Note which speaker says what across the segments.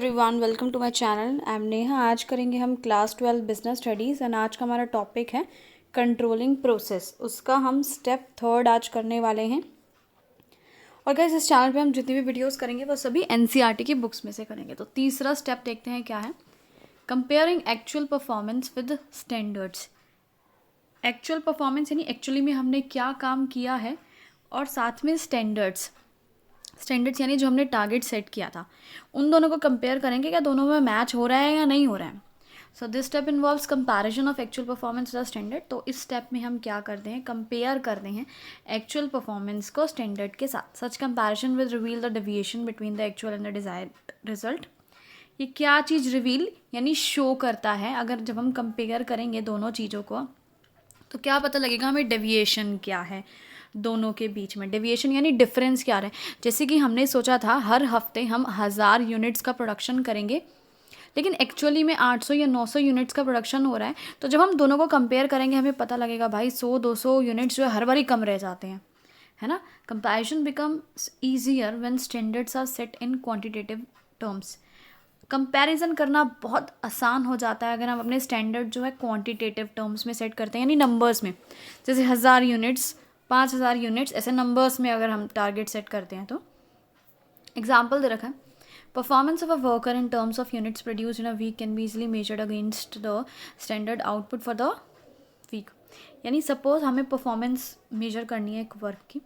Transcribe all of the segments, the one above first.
Speaker 1: Everyone, welcome to my channel. I am Neha. आज करेंगे हम क्लास 12 बिजनेस स्टडीज़ एंड आज का हमारा टॉपिक है कंट्रोलिंग प्रोसेस। उसका हम स्टेप 3 आज करने वाले हैं। और गाइस, इस चैनल पे हम जितनी भी वीडियोस करेंगे वो सभी एनसीईआरटी की बुक्स में से करेंगे। तो तीसरा स्टेप देखते हैं क्या है। Comparing actual performance with standards. Actual performance यानी एक्चुअली में हमने क्या काम किया है, और साथ में स्टैंडर्ड्स यानी जो हमने टारगेट सेट किया था, उन दोनों को कंपेयर करेंगे क्या दोनों में मैच हो रहा है या नहीं हो रहा है। So this step involves comparison of actual performance the standard. तो इस स्टेप में हम क्या करते हैं, कंपेयर करते हैं एक्चुअल परफॉर्मेंस को स्टैंडर्ड के साथ। Such comparison will reveal the deviation between the actual and the desired result. ये क्या चीज़ रिवील यानी शो करता है, अगर जब हम कंपेयर करेंगे दोनों चीज़ों को तो क्या पता लगेगा हमें डेविएशन क्या है दोनों के बीच में। डेविएशन यानी डिफरेंस क्या है। जैसे कि हमने सोचा था हर हफ्ते हम 1000 यूनिट्स का प्रोडक्शन करेंगे, लेकिन एक्चुअली में 800 या 900 यूनिट्स का प्रोडक्शन हो रहा है। तो जब हम दोनों को कंपेयर करेंगे हमें पता लगेगा भाई 100-200 यूनिट्स जो है हर बार ही कम रह जाते हैं, है ना। Comparison becomes easier when standards are set in quantitative terms. Comparison करना बहुत आसान हो जाता है अगर हम अपने स्टैंडर्ड जो है क्वांटिटेटिव टर्म्स में सेट करते हैं, यानी नंबर्स में। जैसे 1000 यूनिट्स, 5000 यूनिट्स, ऐसे नंबर्स में अगर हम टारगेट सेट करते हैं। तो एग्जाम्पल दे रखा है, performance of a worker in terms of units produced in a week can be easily measured against the standard output for the week. यानी सपोज हमें परफॉर्मेंस मेजर करनी है एक वर्क की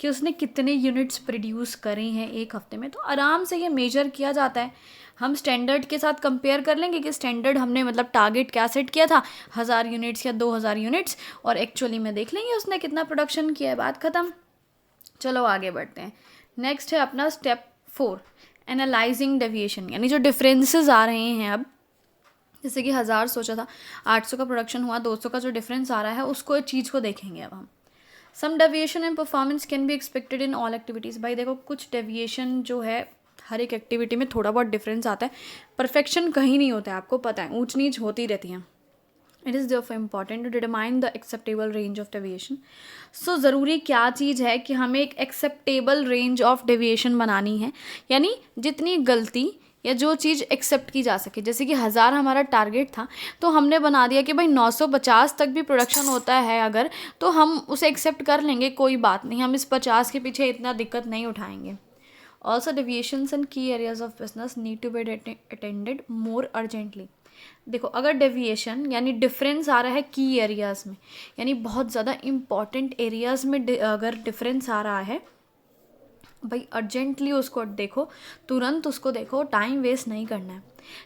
Speaker 1: कि उसने कितने यूनिट्स प्रोड्यूस करे हैं एक हफ्ते में, तो आराम से ये मेजर किया जाता है। हम स्टैंडर्ड के साथ कंपेयर कर लेंगे कि स्टैंडर्ड हमने मतलब टारगेट क्या सेट किया था, 1000 यूनिट्स या 2000 यूनिट्स, और एक्चुअली में देख लेंगे उसने कितना प्रोडक्शन किया है, बात ख़त्म। चलो आगे बढ़ते हैं। नेक्स्ट है अपना स्टेप 4, एनालाइजिंग डेविएशन। यानी जो डिफरेंसेस आ रहे हैं अब, जैसे कि 1000 सोचा था, 800 का प्रोडक्शन हुआ, 200 का जो डिफरेंस आ रहा है उसको, चीज़ को देखेंगे अब हम। Some deviation in performance can be expected in all activities. भाई देखो, कुछ डेविएशन जो है हर एक एक्टिविटी में थोड़ा बहुत डिफरेंस आता है। परफेक्शन कहीं नहीं होता है, आपको पता है, ऊंच नीच होती रहती हैं। It is therefore important to determine the acceptable range of deviation। सो ज़रूरी क्या चीज़ है कि हमें एक एक्सेप्टेबल रेंज ऑफ डेविएशन बनानी है, यानी जितनी गलती या जो चीज़ एक्सेप्ट की जा सके। जैसे कि 1000 हमारा टारगेट था, तो हमने बना दिया कि भाई 950 तक भी प्रोडक्शन होता है अगर, तो हम उसे एक्सेप्ट कर लेंगे, कोई बात नहीं, हम इस 50 के पीछे इतना दिक्कत नहीं उठाएंगे। Also deviations in key areas of business need to be attended more urgently. देखो, अगर डेविएशन यानी डिफरेंस आ रहा है की एरियाज़ में, यानी बहुत ज़्यादा इम्पॉर्टेंट एरियाज़ में अगर डिफरेंस आ रहा है, भाई अर्जेंटली उसको देखो, तुरंत उसको देखो, टाइम वेस्ट नहीं करना है।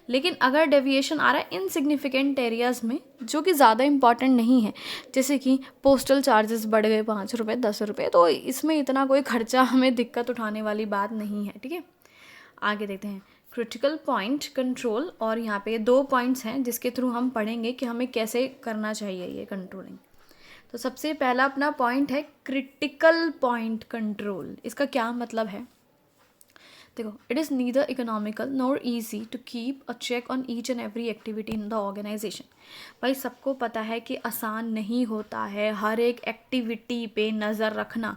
Speaker 1: लेकिन अगर डेविएशन आ रहा है इनसिग्निफिकेंट एरियाज़ में जो कि ज़्यादा इंपॉर्टेंट नहीं है, जैसे कि पोस्टल चार्जेस बढ़ गए 5 रुपये 10 रुपये, तो इसमें इतना कोई खर्चा हमें दिक्कत उठाने वाली बात नहीं है, ठीक है। आगे देखते हैं क्रिटिकल पॉइंट कंट्रोल। और यहाँ पे 2 पॉइंट्स हैं जिसके थ्रू हम पढ़ेंगे कि हमें कैसे करना चाहिए ये कंट्रोलिंग। तो सबसे पहला अपना पॉइंट है क्रिटिकल पॉइंट कंट्रोल। इसका क्या मतलब है, देखो, it is neither economical nor easy to keep a check on each and every activity in the organisation. भाई सबको पता है कि आसान नहीं होता है हर एक एक्टिविटी पे नज़र रखना,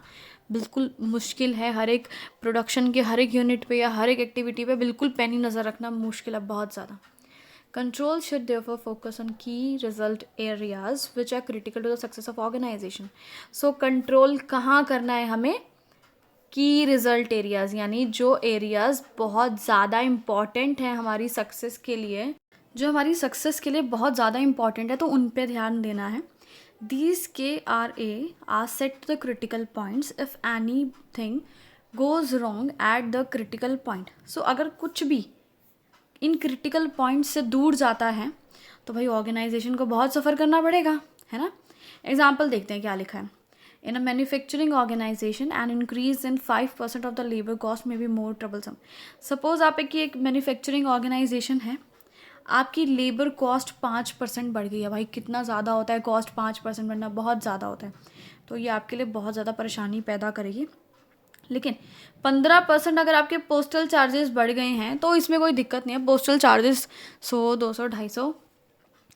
Speaker 1: बिल्कुल मुश्किल है। हर एक प्रोडक्शन के हर एक यूनिट पे या हर एक एक्टिविटी पे बिल्कुल पैनी नज़र रखना मुश्किल है बहुत ज़्यादा। Control should therefore focus on key result areas which are critical to the success of organisation. So control कहाँ करना है हमें, की रिजल्ट एरियाज़, यानी जो एरियाज़ बहुत ज़्यादा इम्पॉर्टेंट हैं हमारी सक्सेस के लिए, जो हमारी सक्सेस के लिए बहुत ज़्यादा इम्पॉर्टेंट है, तो उन पे ध्यान देना है। These KRA are set to the critical points if anything goes wrong at the critical point। So अगर कुछ भी इन क्रिटिकल पॉइंट से दूर जाता है तो भाई ऑर्गेनाइजेशन को बहुत सफ़र करना पड़ेगा, है ना। एग्जाम्पल देखते हैं क्या लिखा है। In a manufacturing organisation an increase in 5% of the labour cost may be more troublesome. Suppose आप एक मैन्युफैक्चरिंग ऑर्गेनाइजेशन है, आपकी लेबर कॉस्ट 5% बढ़ गई है। भाई कितना ज़्यादा होता है कॉस्ट, 5% बढ़ना बहुत ज़्यादा होता है, तो ये आपके लिए बहुत ज़्यादा परेशानी पैदा करेगी। लेकिन 15% अगर आपके पोस्टल चार्जेस बढ़ गए हैं तो इसमें कोई दिक्कत नहीं है। पोस्टल चार्जेस 100 200 250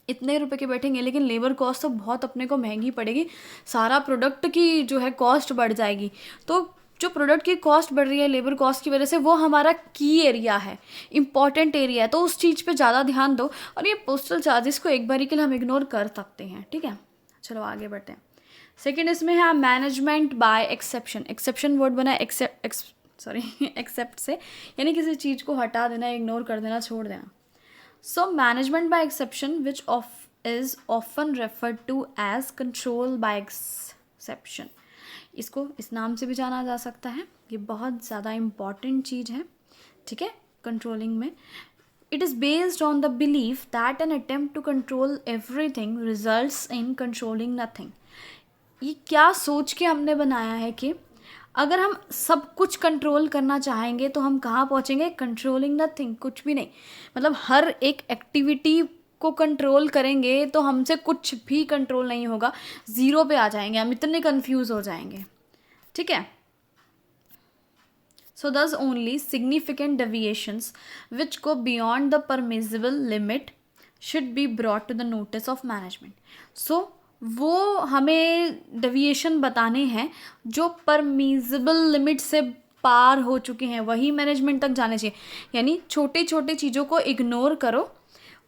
Speaker 1: इतने रुपए के बैठेंगे, लेकिन लेबर कॉस्ट तो बहुत अपने को महंगी पड़ेगी, सारा प्रोडक्ट की जो है कॉस्ट बढ़ जाएगी। तो जो प्रोडक्ट की कॉस्ट बढ़ रही है लेबर कॉस्ट की वजह से, वो हमारा की एरिया है, इंपॉर्टेंट एरिया है, तो उस चीज़ पे ज़्यादा ध्यान दो। और ये पोस्टल चार्जेस को एक बारी के लिए हम इग्नोर कर सकते हैं, ठीक है। चलो आगे बढ़ते हैं। सेकेंड इसमें है management by exception. Exception word बना है एक्सेप्ट से, यानी किसी चीज़ को हटा देना, इग्नोर कर देना, छोड़ देना। So management by exception which is often referred to as control by exception। इसको इस नाम से भी जाना जा सकता है, ये बहुत ज़्यादा इम्पॉर्टेंट चीज़ है, ठीक है, कंट्रोलिंग में। It is based on the belief that an attempt to control everything results in controlling nothing. ये क्या सोच के हमने बनाया है कि अगर हम सब कुछ कंट्रोल करना चाहेंगे तो हम कहाँ पहुँचेंगे, कंट्रोलिंग नथिंग, कुछ भी नहीं। मतलब हर एक एक्टिविटी को कंट्रोल करेंगे तो हमसे कुछ भी कंट्रोल नहीं होगा, ज़ीरो पे आ जाएंगे, हम इतने कंफ्यूज हो जाएंगे, ठीक है। So thus only significant deviations which go beyond the permissible limit should be brought to the notice of management. So वो हमें डेविएशन बताने हैं जो परमिसिबल लिमिट से पार हो चुके हैं, वही मैनेजमेंट तक जाने चाहिए। यानी छोटे छोटे चीज़ों को इग्नोर करो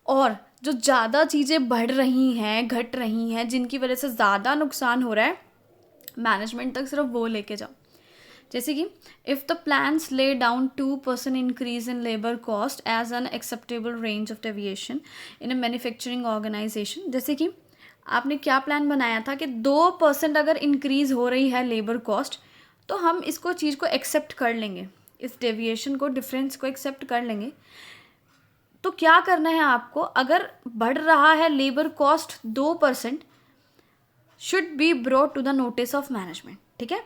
Speaker 1: और जो ज़्यादा चीज़ें बढ़ रही हैं, घट रही हैं, जिनकी वजह से ज़्यादा नुकसान हो रहा है, मैनेजमेंट तक सिर्फ वो लेके जाओ। जैसे कि if the plans lay down 2% increase in labour cost as an acceptable range of deviation in a manufacturing organisation. जैसे कि आपने क्या प्लान बनाया था कि 2% अगर इंक्रीज़ हो रही है लेबर कॉस्ट, तो हम इसको चीज़ को एक्सेप्ट कर लेंगे, इस डेविएशन को, डिफरेंस को एक्सेप्ट कर लेंगे। तो क्या करना है आपको, अगर बढ़ रहा है labour cost 2%, should be brought to the notice of management, ठीक है।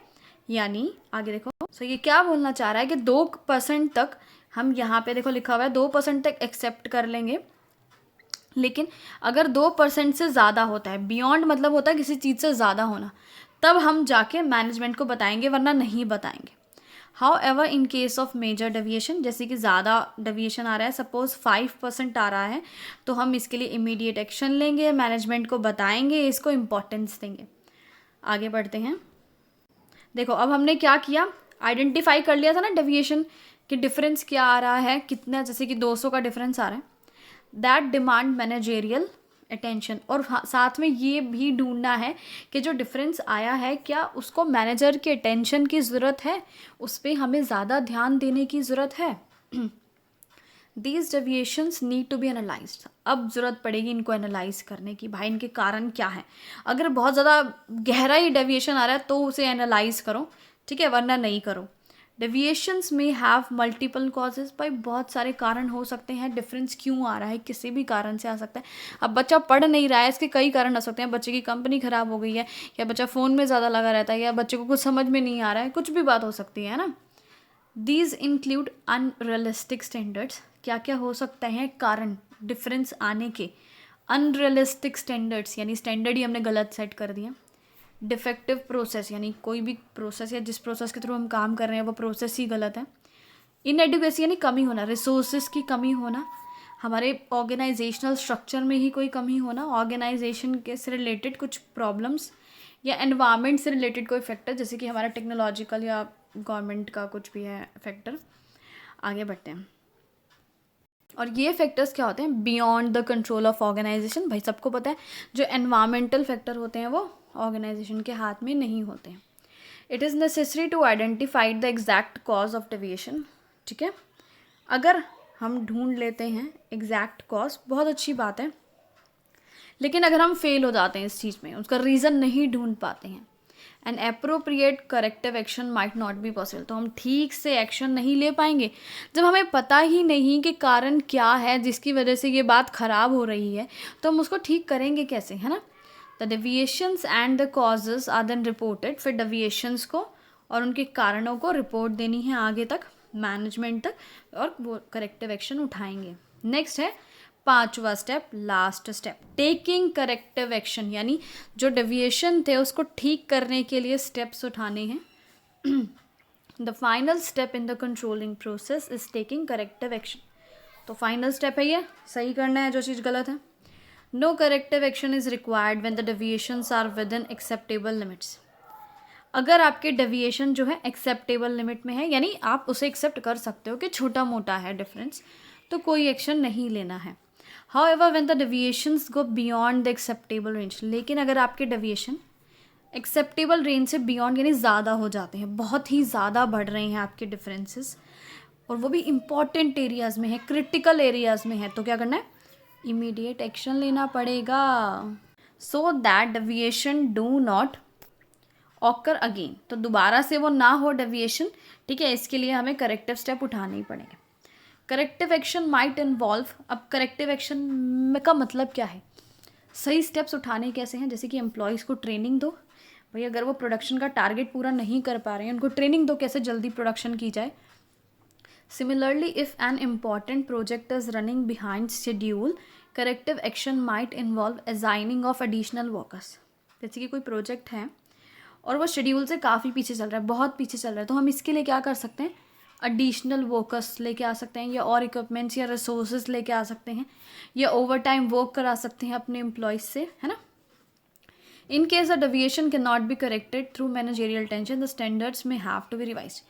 Speaker 1: यानी आगे देखो, सो ये क्या बोलना चाह रहा है कि 2% तक हम यहाँ पे देखो लिखा हुआ है 2% तक एक्सेप्ट कर लेंगे, लेकिन अगर 2% से ज़्यादा होता है, बियॉन्ड मतलब होता है किसी चीज़ से ज़्यादा होना, तब हम जाके मैनेजमेंट को बताएंगे, वरना नहीं बताएंगे। However in case of major deviation, जैसे कि ज़्यादा डेविएशन आ रहा है, सपोज 5% आ रहा है, तो हम इसके लिए इमीडिएट एक्शन लेंगे, मैनेजमेंट को बताएंगे, इसको इम्पोर्टेंस देंगे। आगे बढ़ते हैं। देखो अब हमने क्या किया, आइडेंटिफाई कर लिया था ना डेविएशन कि डिफरेंस क्या आ रहा है, कितना, जैसे कि 200 का डिफरेंस आ रहा है, दैट डिमांड मैनेजेरियल अटेंशन। और साथ में ये भी ढूंढना है कि जो डिफरेंस आया है क्या उसको मैनेजर के अटेंशन की ज़रूरत है, उस पर हमें ज़्यादा ध्यान देने की ज़रूरत है। These deviations need to be analysed. अब ज़रूरत पड़ेगी इनको एनालाइज करने की, भाई इनके कारण क्या है। अगर बहुत ज़्यादा गहरा ही डेविएशन आ रहा है तो उसे एनालाइज करो, ठीक है, वरना नहीं करो। डेविएशंस में हैव मल्टीपल कॉजेज, भाई बहुत सारे कारण हो सकते हैं, डिफरेंस क्यों आ रहा है, किसी भी कारण से आ सकता है। अब बच्चा पढ़ नहीं रहा है, इसके कई कारण आ सकते हैं, बच्चे की कंपनी ख़राब हो गई है, या बच्चा फ़ोन में ज़्यादा लगा रहता है, या बच्चे को कुछ समझ में नहीं आ रहा है, कुछ भी बात हो सकती है ना। These include unrealistic standards. क्या क्या हो सकते हैं कारण डिफरेंस आने के, अनरियलिस्टिक स्टैंडर्ड्स यानी स्टैंडर्ड ही हमने गलत सेट कर दिया। डिफेक्टिव प्रोसेस, यानी कोई भी प्रोसेस या जिस प्रोसेस के थ्रू हम काम कर रहे हैं वो प्रोसेस ही गलत है। इनएडुकेसी यानी कमी होना, रिसोर्सेज की कमी होना, हमारे ऑर्गेनाइजेशनल स्ट्रक्चर में ही कोई कमी होना, ऑर्गेनाइजेशन के से रिलेटेड कुछ प्रॉब्लम्स, या एनवायरनमेंट से रिलेटेड कोई फैक्टर, जैसे कि हमारा टेक्नोलॉजिकल या गवर्नमेंट का कुछ भी है फैक्टर। आगे बढ़ते हैं। और ये फैक्टर्स क्या होते हैं, beyond the control of organisation. भाई सबको पता है जो एनवायरमेंटल फैक्टर होते हैं वो ऑर्गेनाइजेशन के हाथ में नहीं होते हैं। It is necessary to identify the exact cause of deviation, ठीक है। अगर हम ढूंढ लेते हैं एग्जैक्ट कॉज, बहुत अच्छी बात है, लेकिन अगर हम फेल हो जाते हैं इस चीज़ में, उसका रीज़न नहीं ढूंढ पाते हैं, an appropriate corrective action might not be possible, तो हम ठीक से एक्शन नहीं ले पाएंगे। जब हमें पता ही नहीं कि कारण क्या है जिसकी वजह से ये बात ख़राब हो रही है, तो हम उसको ठीक करेंगे कैसे, है ना। The deviations and the causes are then reported, फिर डेविएशंस को और उनके कारणों को रिपोर्ट देनी है आगे तक मैनेजमेंट तक, और वो करेक्टिव एक्शन उठाएंगे। नेक्स्ट है 5वां step, last step, taking corrective action, यानी जो डेविएशन थे उसको ठीक करने के लिए स्टेप्स उठाने हैं। The final step in the controlling process is taking corrective action. तो फाइनल स्टेप है ये, सही करना है जो चीज़ गलत है। No corrective action is required when the deviations are within acceptable limits. अगर आपके डेविएशन जो है एक्सेप्टेबल लिमिट में है, यानी आप उसे एक्सेप्ट कर सकते हो कि छोटा मोटा है डिफरेंस, तो कोई एक्शन नहीं लेना है. However when the deviations go beyond the acceptable range, लेकिन अगर आपके डेविएशन एक्सेप्टेबल रेंज से बियॉन्ड यानी ज़्यादा हो जाते हैं, बहुत ही ज़्यादा बढ़ रहे हैं आपके डिफरेंसेस, और वो भी इम्पॉर्टेंट एरियाज़ में है, क्रिटिकल एरियाज़ में है, तो क्या करना है, इमीडिएट एक्शन लेना पड़ेगा. So that deviation do not occur again, तो दोबारा से वो ना हो डेविएशन. ठीक है, इसके लिए हमें करेक्टिव स्टेप उठाने ही पड़ेंगे. करेक्टिव एक्शन माइट इन्वॉल्व, अब करेक्टिव एक्शन का मतलब क्या है, सही स्टेप्स उठाने कैसे हैं, जैसे कि एम्प्लॉयज़ को ट्रेनिंग दो. भाई अगर वो प्रोडक्शन का टारगेट पूरा नहीं कर पा रहे हैं, उनको ट्रेनिंग दो कैसे जल्दी प्रोडक्शन की जाए. Similarly if an important project is running behind schedule, corrective action might involve assigning of additional workers. जैसे कि कोई प्रोजेक्ट है और वो शेड्यूल से काफ़ी पीछे चल रहा है, बहुत पीछे चल रहा है, तो हम इसके लिए क्या कर सकते हैं, एडिशनल वर्कर्स लेके आ सकते हैं, या और इक्विपमेंट्स या रिसोर्सेज लेके आ सकते हैं, या ओवर टाइम वर्क करा सकते हैं अपने एम्प्लॉयज़ से, है ना. In case the deviation can not be corrected through managerial tension, the standards में हैव टू बी रिवाइज्ड.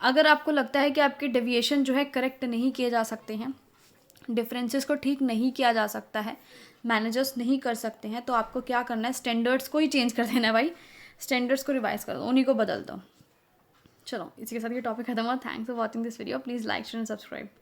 Speaker 1: अगर आपको लगता है कि आपके डेविएशन जो है करेक्ट नहीं किए जा सकते हैं, डिफरेंसेस को ठीक नहीं किया जा सकता है, मैनेजर्स नहीं कर सकते हैं, तो आपको क्या करना है, स्टैंडर्ड्स को ही चेंज कर देना है भाई. स्टैंडर्ड्स को रिवाइज कर दो, उन्हीं को बदल दो. चलो इसी के साथ ये टॉपिक खत्म हुआ. Thanks for watching this video. Please like share and subscribe.